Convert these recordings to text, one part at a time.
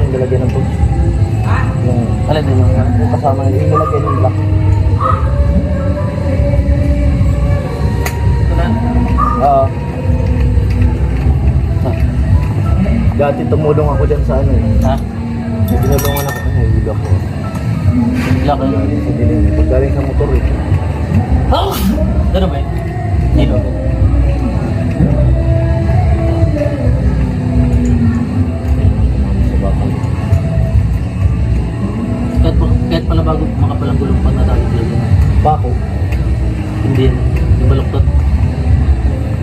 yung lalagyan ng tools. Yung, Alin din yung kasama yung lalagyan yung black. Ito na. Oo. Dati tumulong ako dyan sa ano eh. Ha? Tinulungan ako kasi hilo ako. Laki. Sa dilim. Paggaling sa motor eh. Oh! Gano'n ba yun? Dino. Sa bakal. Kahit pala bago makapalang gulong pag natali talaga. Bako. Hindi yan. Yung baluktot.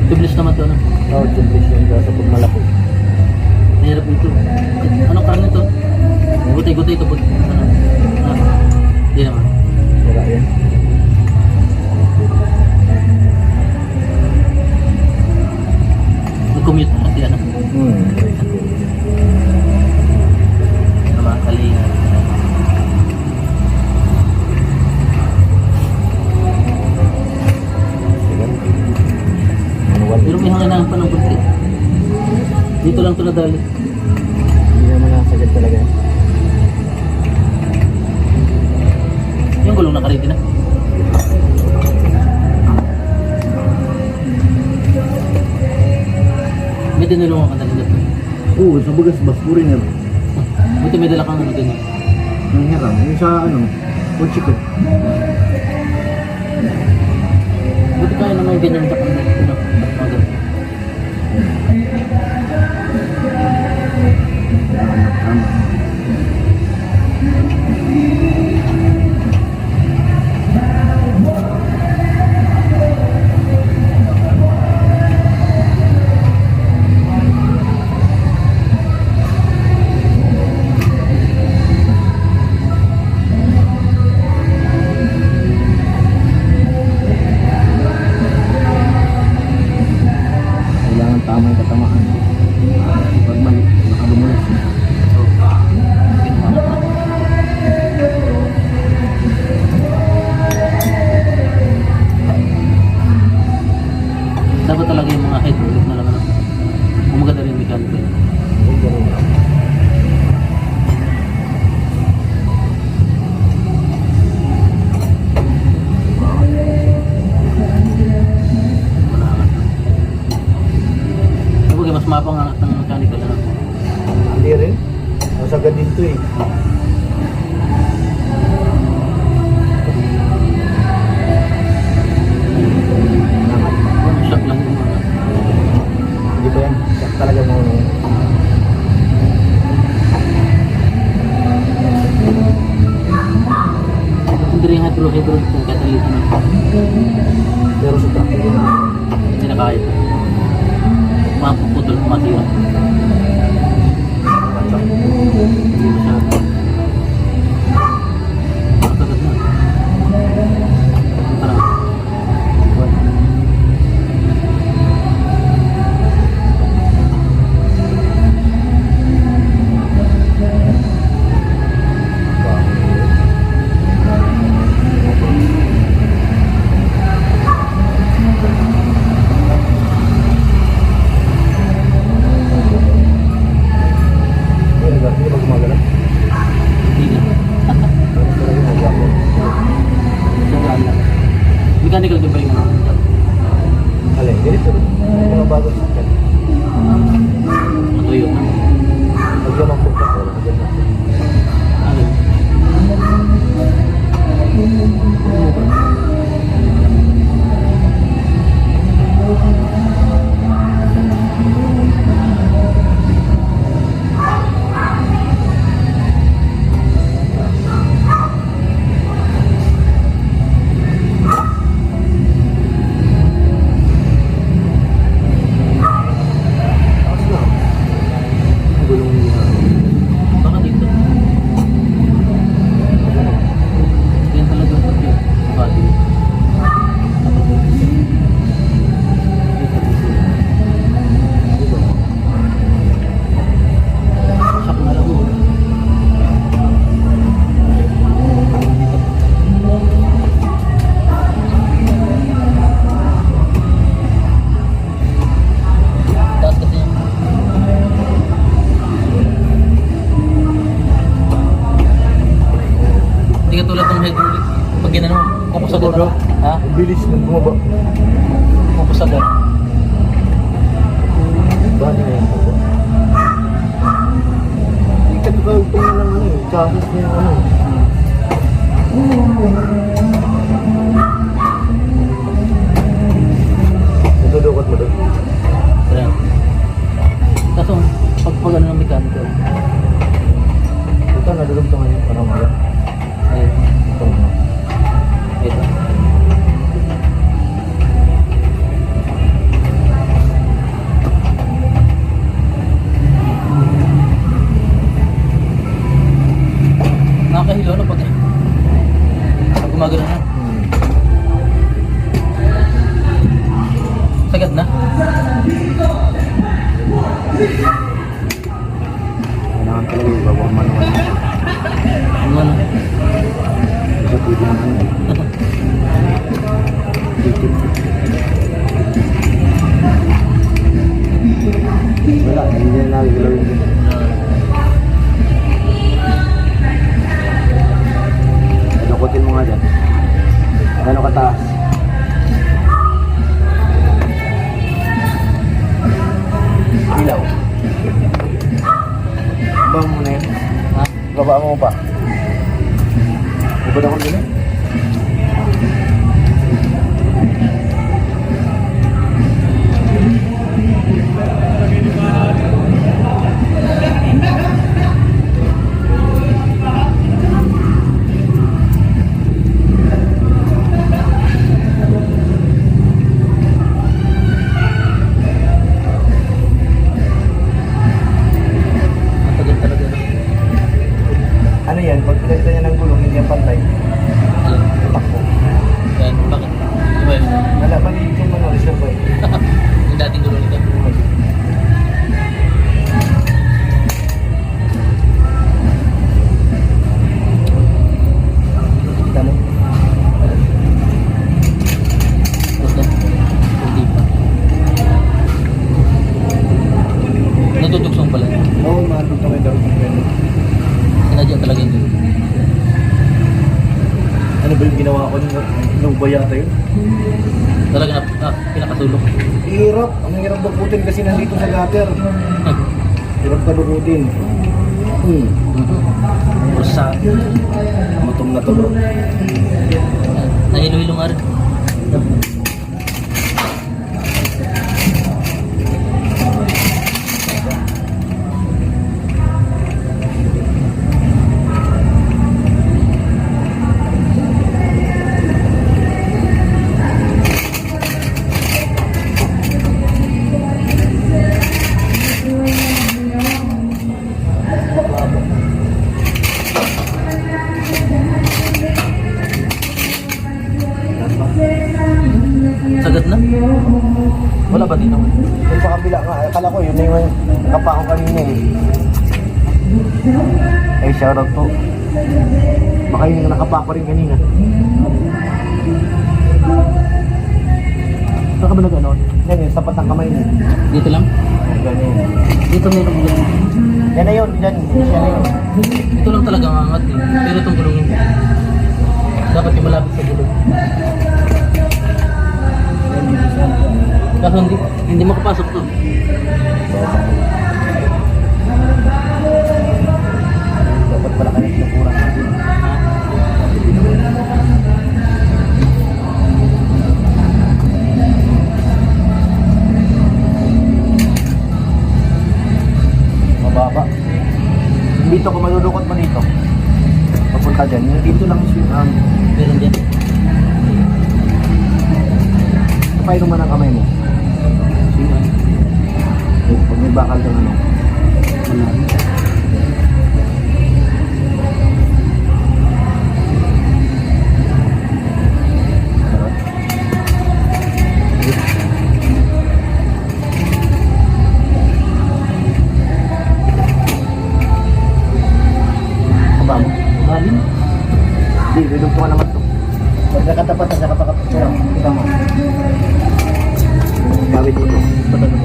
Tubeless naman to, ano? Oo, tubeless yun sa pagmalaki. Mahirap ito. Ano karne ito? Gutay-gutay ito. Ano? Hindi naman. Wala yan. Nag-commute na kasi ano? Mga kalingan. Manual. Pero may hanganahan pa ng kunti. Dito lang ito nadali. Hindi naman nakasagad talaga. Yung gulong nakaready na. May tinulungan ka talaga ito. Oo, sa bagas basuri nga. Buti may dala kang ano ganyan. Yung hiram, yung sa ano, kotse ko. Buti kaya naman ganyan sa kanya. Ano? Mga ganun. Tama. Kailangan tama yung katamaan. Pag mali, nakadumulas. Dapat talaga yung mga hydraulic na lang ano. Kung maganda rin yung mechanical. Kapag mas mapangangat ng mechanical ano. Hindi rin. Masagad dito eh. Shock lang yung mga. Hindi pa yan. Sak talaga mo. Hindi rin hydraulic yung catalytic na. Pero sa truck yun. Hindi na kaya. Mapuputol, masira. Hindi masyado. Matagat na. Parang. Hindi ba gumagalaw? Hindi na. Pero talaga magagawa. Sobrang lang. Mechanical din ba yung ano? Alay, ganito rin. May mga bagong sakyan. Matuyo na. Pag yan ang punta ko, maganda. Ano? Tapos na. Ang gulong niya. Pupus agad Baga. na. Ha? Ang bilis nung bumaba. Pupus agad. Ba na yan po ba? Hindi ka nagkagtong na ng ano eh. Chassis niya ano. Natudukot mo doon. Ayan. Kaso, pag ano ng mekaniko. Ito, nadudugtungan niya. Parang wala. Ayun. Ito mo. Ito. Nakakahilo na pag pag gumagano na. Sagad na. Kailangan talaga yung babang manual. Ano na? Ito pwede naman eh. Wala, hindi na nagalaw yun. Nakutin mo nga dyan. Gano'n kataas? Ilaw. Baba mo na yun. Ha? Baba mo pa. Baba ko din eh. Matagal talaga na. Ano yan? Pag pinagta niya ng gulong, hindi yan pantay. Ayan. Takbo. Ayan. Bakit? Diba yun? Nalaban yung ano, reserve bike. Yung dating gulo nito. Kita mo? Ito. Hindi pa. Natutuksong pala. Oo, matutong kayo daw. Sinadya talaga yun. Ano ba yung ginawa ko nung ba yata yun? Talaga na pinakasulok. Hirap. Ang hirap bagutin kasi nandito sa gutter. Hirap ka bagutin. Sa Matom na to bro. nahilo-hilo nga rin. Sagad na? Wala ba dito? Yung sa kabila nga, akala ko yun na yung nakapa ko kanina eh. Eh, shoutout po. Baka yun yung nakapa ko rin kanina. Saan ka ba nag-ano? Yan yung sapat ng kamay niya. Dito lang? Ganyan. Dito meron yan. Yan na yun, yan. Yan na yun. Ito lang talaga ang angat eh. Pero itong gulong hindi. Dapat yung malapit sa gulong. Kaso hindi makapasok to. Dapat pala kayo nakurang natin. Ha? Mababa. Dito ko malulukot mo dito. Papunta dyan. Yung dito lang yung Meron dyan. kapay naman ang kamay mo. Sino? Pag may bakal kang ano. Wala. Kaba mo? Mahalin. Hindi, dudugto ka naman to. Pag nakatapat na nakapakapat ko lang. Kita mo. Gawin mo to. Patalo.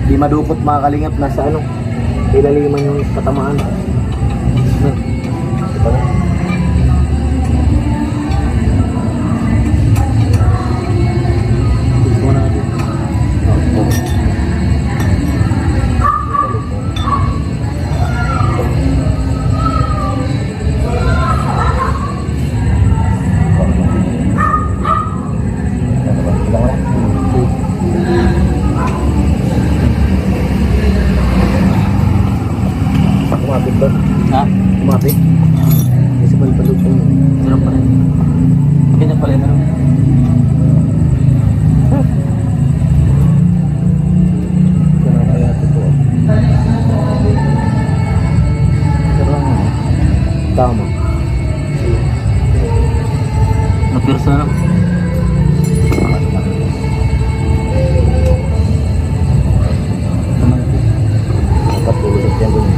Di madukot mga kalingap, nasa ano, ilaliman yung katamaan. Ito na. Gusto mo na natin. Kumapit ba? Ha? Kumapit? Kasi balbalog ko yun. Sarap pa rin. Ganyan pala yun. Kaya kaya totoo. Pero ano? Tama. Napirsa na. Nakatulog yan doon.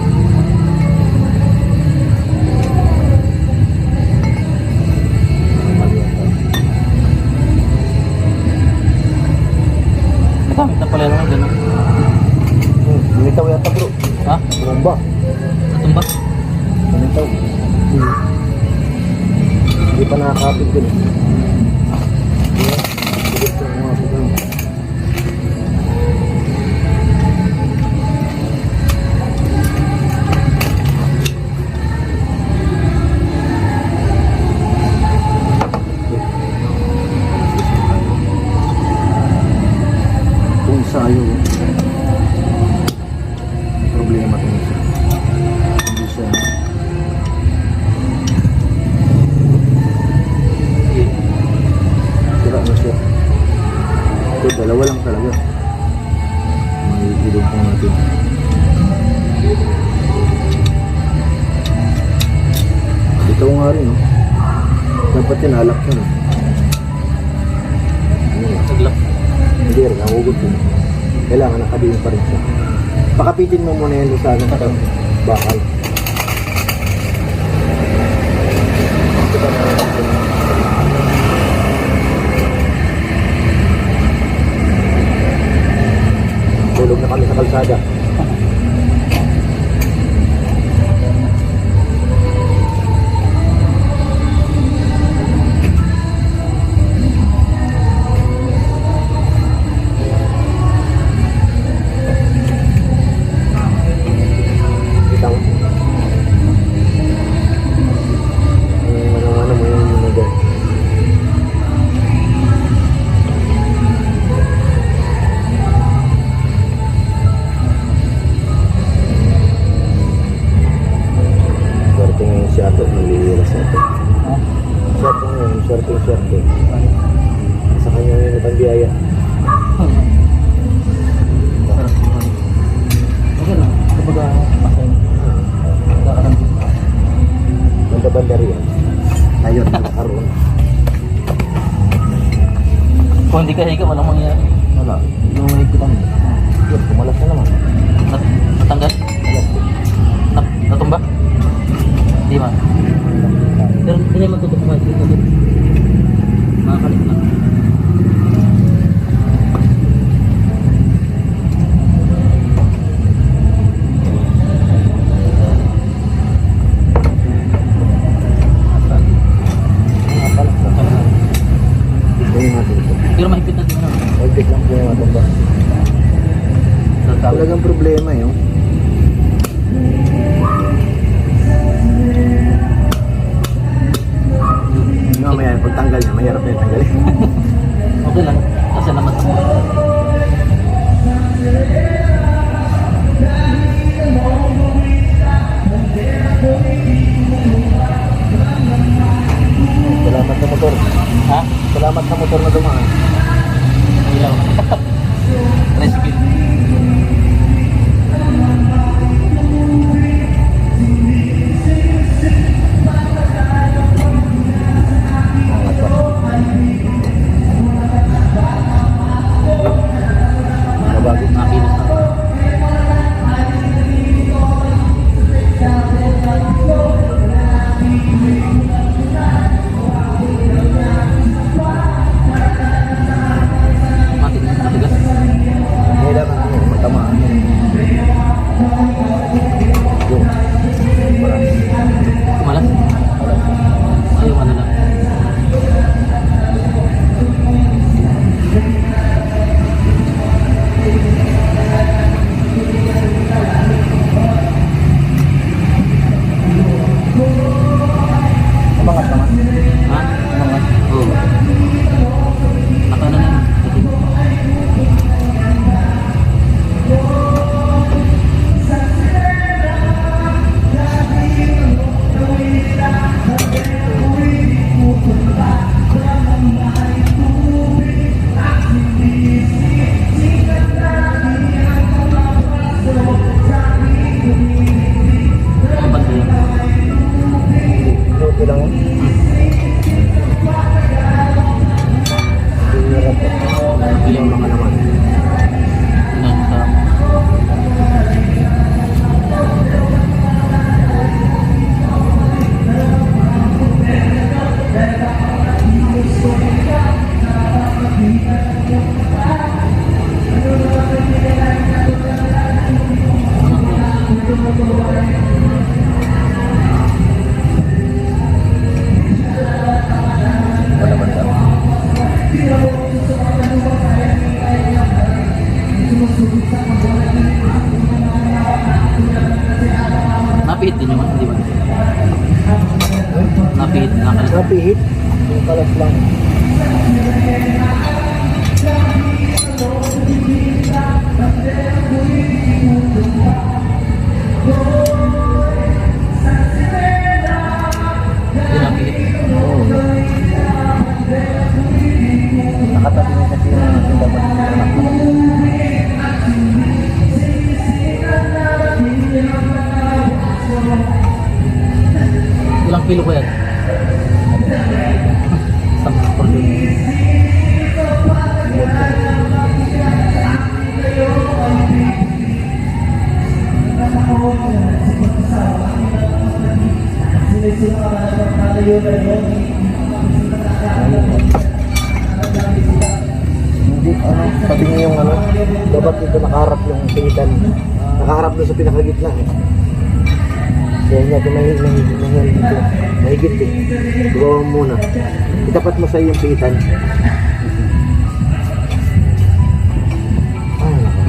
Nagamit na pala yun. Ganun. Lumitaw yata bro. Ha? Bumba. Natumba? Lumitaw. Hindi pa nakakapit dun. Hindi pa nakakapit dun. Kung sayo, problema ito siya. Hindi siya. Sira na siya. Ito, dalawa lang talaga. Mahihilog po natin. Ito nga rin, no? Dapat yan, alak yan, no? Naglap. Hindi rin, nahugot yun. Kailangan nakadiin pa rin siya. Pakapitin mo muna yan sa ano, bakal. Tulog na kami sa kalsada. Kita mo? Ano mo yung mga swerte ngayon si Ato, naliliwas na ito. Ha? Swerte ngayon, swerte. Sa kanya yung ibang biyaya. Sarap naman. Okay lang. Kapag pasay. Kakarambing. Banda-banda rin yan. Ayun, nakaroon. Kung hindi ka higa, walang mangyayari. Wala, yung higpitan mo. Yun, kumalas na naman. Natanggal? Kumalas din. Natumba? Hindi man. Pero hindi naman tutukuha dito din. Makakalit lang. Nakapalas na. Ito yung natin ito. Pero mahigpit na din na. Higpit lang po yung natin ba? Talagang problema yun. Mamaya, pag tanggal niya, mahirap na yung tanggalin. Okay lang. Kasi naman sa mga. Salamat sa motor. Ha? Salamat sa motor na dumaan. Ilaw. Rescue. Angat ba? Nabago. Makilos na. Matigas. Kailangan ano, matamaan mo. Napihit din yung ano, di ba? Napihit, nakalit. Napihit. Yung kalas lang. Hindi napihit. Oo. Nakatabi na kasi yung dapat Ilang kilo ko yan? Sampas per kilo. Hindi, sabi niya yung dapat dito nakaharap yung pingitan. Nakaharap doon sa pinakagitna eh. Kaya niya ito dito. Mahigit eh. Gawa mo muna. Itapat mo sa yung pingitan.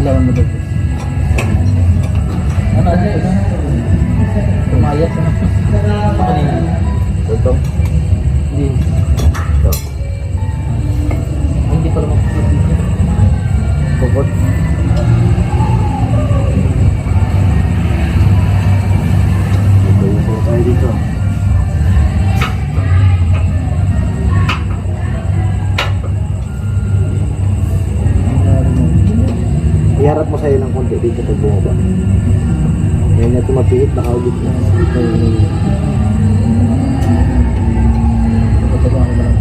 Ilawan mo doon. Ano? Tumayas ano? Ito kanina. Ito. Hindi. Ito. Hindi pala makapagod dito. Pupot. Ito yung suot tayo dito. Iharap mo sa'yo ng konti dito pag bumaba. Ngayon na tumapihit, nakaugit na. Ito yung Pagkagawa ko na lang.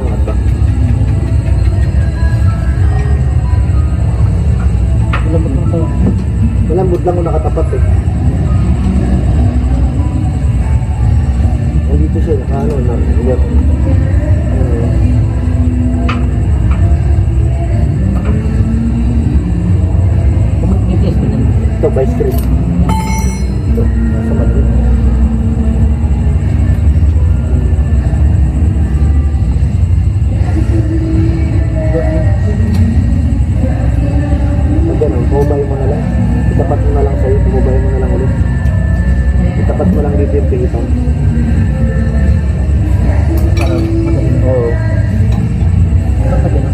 angat ba? Malambot lang sa'yo. Malambot lang kung nakatapat eh. Nandito siya, nakaano na. Kumagigis ko dyan. Ito, by street. Ito, nasa Madrid. Ganun, bubay mo na lang. Itapat mo na lang sa'yo, bubay mo na lang ulit. Itapat mo lang dito yung pihitan. Para madali. Oo. Saan ka dyan?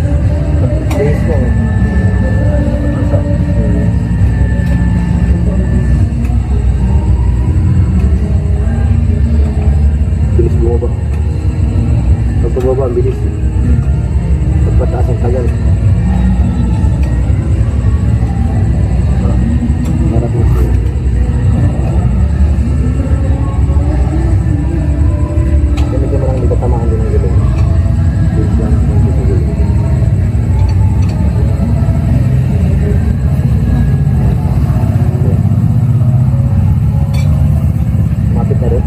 Base mo. Bilis bumaba. Pag bumaba, ang bilis. Pag pataas ang tagal. Harap mo siya. Ganito mo lang, hindi ka tamahan din ng gilid. Bilis lang ang konti sa gilid. Mapit na rin.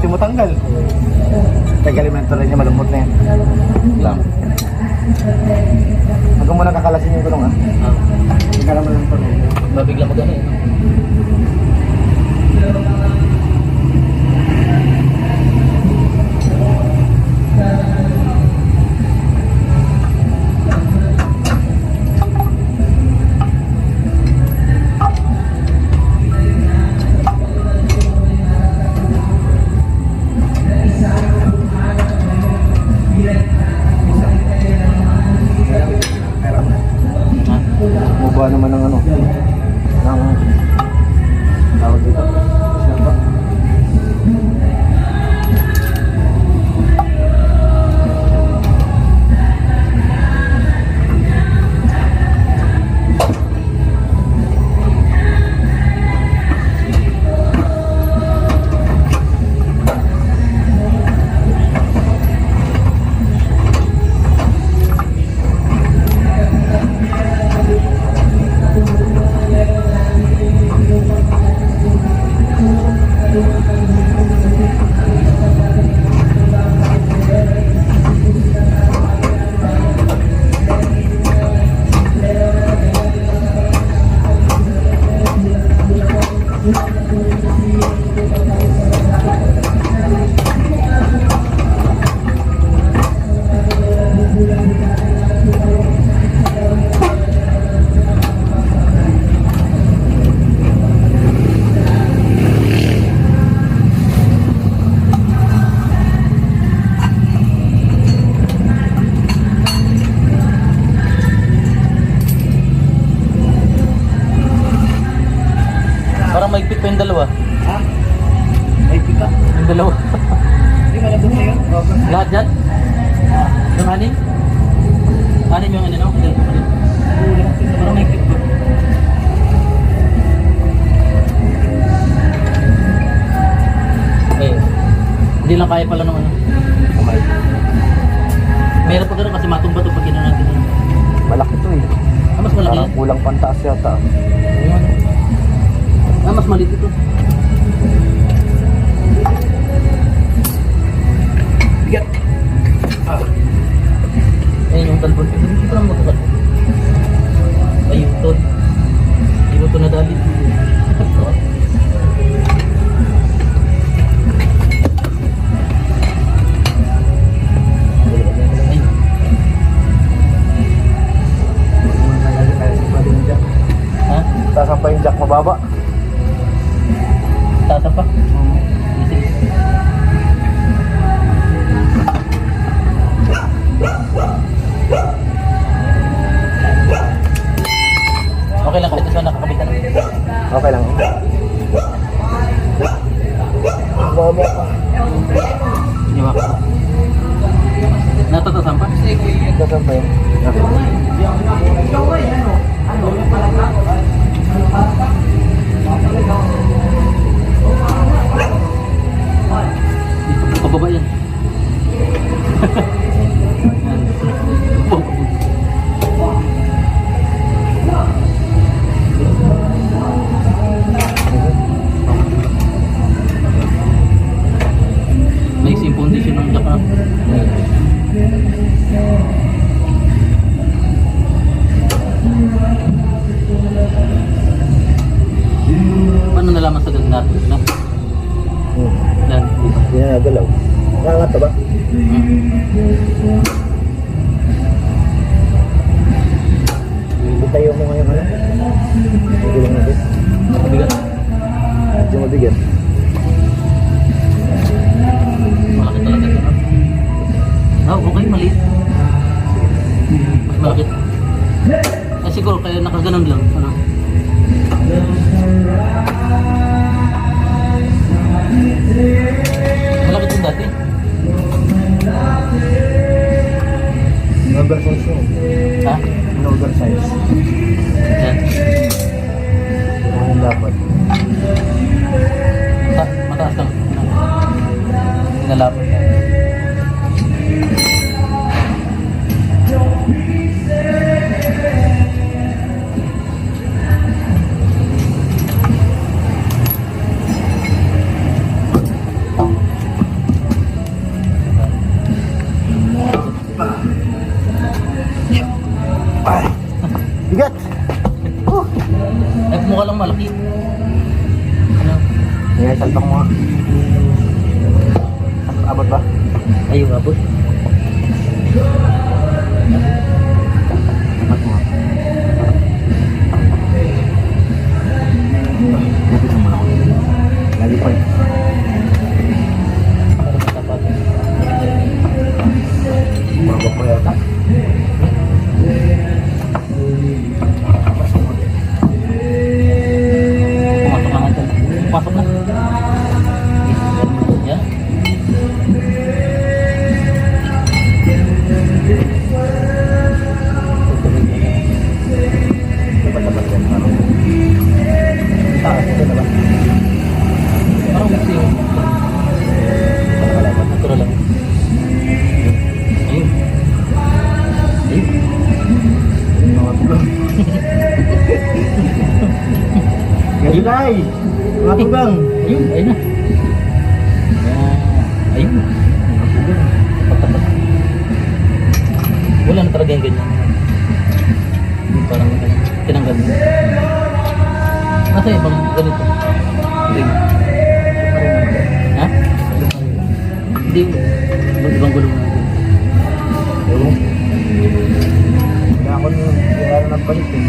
Buti mo tanggal. Nag-alimento rin niya, malambot na yan. Lang. Huwag mo muna kakalasin yung gulong ha. Ah. Hindi ka naman lang ito. Mabigla mo gano'n eh. Ha? Mubaba naman ng ano. Ng tawag dito. Siya ba? Parang maigpit pa yung dalawa. Ha? May pika. Yung dalawa. Hindi malabot na yun. Lahat dyan? Yung anin? Anin yung anin, no? Parang maigpit pa. Eh, hindi lang kaya pala ng ano. Kamay. Meron pa gano'n kasi matumba to pag gano'n natin. Malaki to eh. Ah, mas malaki Parang yan? kulang pantaas yata. Ayan. Ah, mas maliit ito. Bigat. Ah. Ayan yung talbon. Hindi ko lang magkakat. Ayun to. Hindi mo ito nadali. Ayun. Ha? Taas pa yung jack mababa. Tata pa? Easy. Okay lang kahit saan nakakabitan. Okay lang. Mababa pa. Di ba? Natatasan pa? Taas pa yun. Pababa yan. May sim foundation ng jack na. Paano nalaman sa gag natin? No? Yan. Hindi na nagalaw. Nangat ba? Itayo mo ngayon ano? Hindi lang natin. Mabigat. Medyo mabigat. Malaki talaga ito. Ah, okay, maliit. Mas malaki. Eh siguro kaya nakaganon lang. Ano? Malaki ito dati. Oversize yun. Ha? Oversize. Yan. Ano dapat? Mataas lang. Pinalapan. Ayan, salpak mo nga. Abot ba? Ayun, abot. Abot mo nga. Lapit mo muna ako. Lagi pa eh. Para matapat. Babak mo yata. Pumasok na nga dyan. Pumasok na. Yan. Dapat yan. Taas ito na ba? Parang gusto yung natural lang. Ayun. Ayun. Mga tugang. Gagilay! Mga tugang! Ayun, ayun na. Ayun. Pagtapat. Wala na talaga yung ganyan. Parang tinanggal mo. Nasa ibang ganito. Ring. Ha? Hindi. Ibang gulong natin. Kaya ako nung kaya nagpalit eh.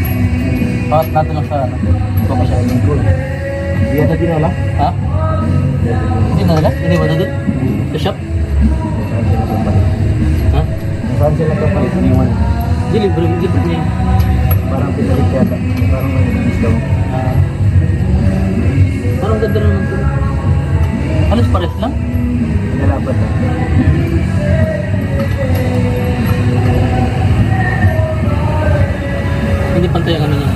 Pangat natin lang sa ano. Ito pa siya. Hindi yan sa dinala? Ha? Hindi na nila? Hindi ba doon? Sa shop? Saan sila nagpapalit? Ha? Saan sila nagpapalit? Iniwan. Hindi, libre niya. Parang pinalit yata. Parang may discount. Parang ganda naman ito. Halos pares lang. Pinalapat na. Hindi pantay ang ano niya.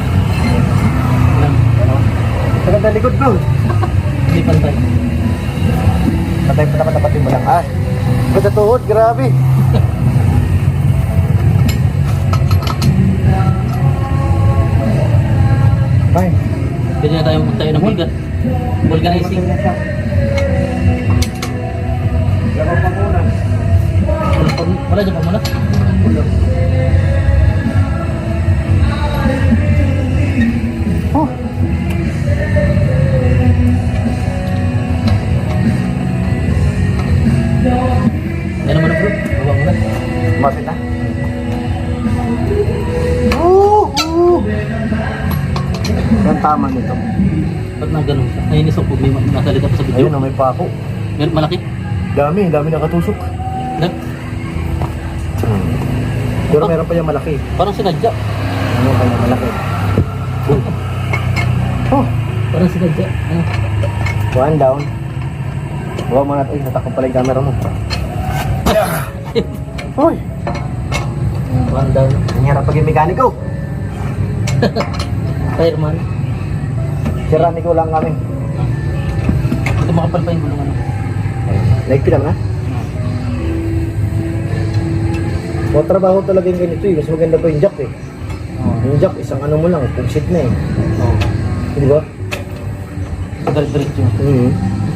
Lang. Sa ganda likod ko. Hindi pantay. Patay pa naman tapatin mo lang. Ah, ganda tuhod. Grabe. Ay. Ganyan tayo magtayo ng vulcanizing. Lakaw pa muna. Wala dyan pa muna. Oh. Yan naman ang bro. Baba mo na. Bakit na? Oo! Yan tama nito. Ba't na ganun siya? Nainis ako pag may nasalita pa sa video. Ayun na may pako. Meron malaki? Dami nakatusok. Na? Pero meron pa yung malaki. Parang sinadya. Ano pa yung malaki? Oh! Parang sinadya. Ano? One down. Huwag mo natin. Natakot pala yung camera mo. Hoy! One down. Ang hirap pag yung mekaniko. Fireman. Siraniko lang kami. Ito makapal pa yung gulong ano. Naigpi lang ha? O trabaho talaga yung ganito eh. Mas maganda pa yung jack eh. Oo. Yung jack, isang ano mo lang. Pugsit na eh. Oo. Di ba? So, diretso.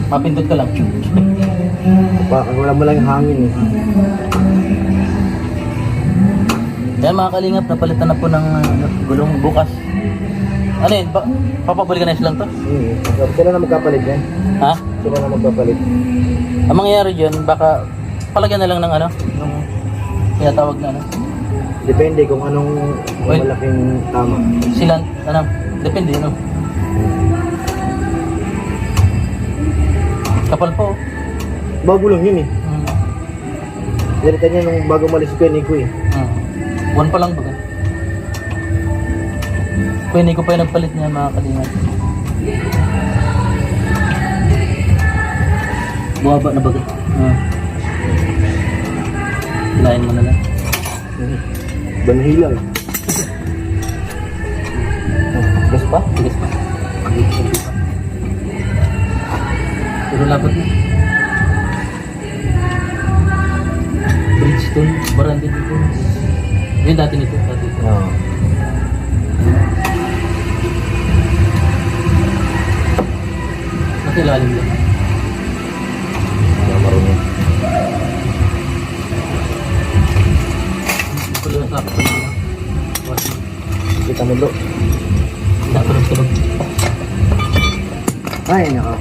Mapindot ka lang. Wala mo lang yung hangin eh. Yan mga kalingap, napalitan na po ng gulong bukas. Ano yun? Papabalikan lang to? Sila na magkapalit yan. Ha? Sila na magkapalit. Ang mangyayari dyan, baka palagyan na lang ng ano? Yung tinatawag na ano? Depende kung anong Well, malaking tama. Silant, ano? Depende, no? Kapal po. Bago lang yun eh. Nilita niya nung bago malis ko yun eh. One pa lang baga. Kuya Nico pa yung nagpalit niya mga kalingap. Buwaba na baga. Hilahin mo na lang. Banhilang. Gas pa? Tigas pa. Pero lapat na. Bridgestone, baranda dito. Yun dati nito. Oo. Kasi lalim lang. Marunong. Ito lang sa akin. Kita mo bro. Dapat sa bag. Ay, nako.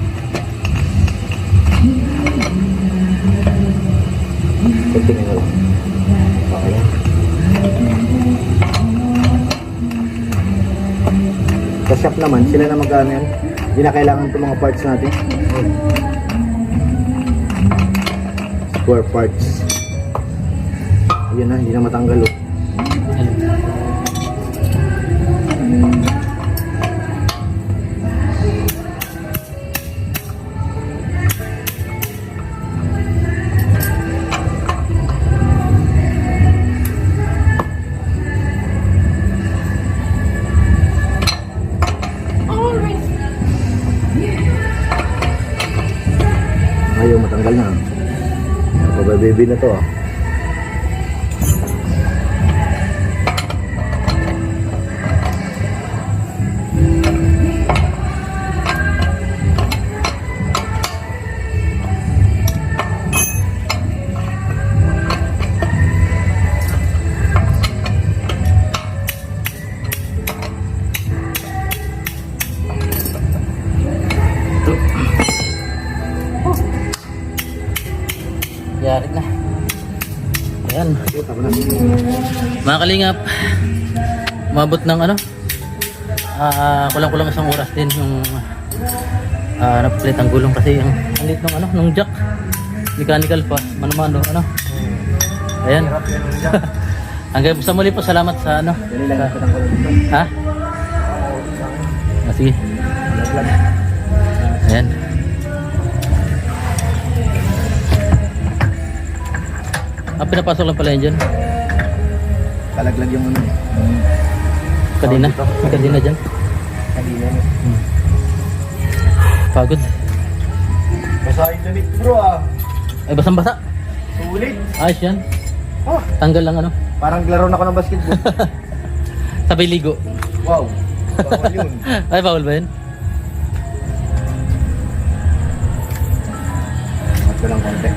Tingnan mo lang. Okay yan. Sa shop naman, sila na magkano yan. Hindi na kailangan itong mga parts natin. Square parts. Yun na, hindi na matanggal oh. Ayaw matanggal na. Baby na to ah. Yari na. Ayan. Puta mo na. Mga kalingap, umabot ng ano, kulang-kulang isang oras din yung napapalit ang gulong kasi yung alit ng ano, ng jack. Mechanical pa, mano-mano, ano. Ayan. Hanggang sa muli po, salamat sa ano. Ha? Sige. Ayan. Pinapasok lang pala yun dyan. Talaglag yung ano. Kadina. May kadina dyan. Kanina. Pagod. Basahin damit bro ah. Ay, basang-basa. Sulit. Ayos yan. Oh, Tanggal lang ano. parang laro na ako ng basketball. Sabay ligo. Wow. Bawal yun. Ay, bawal ba yun? Mat ko lang konti.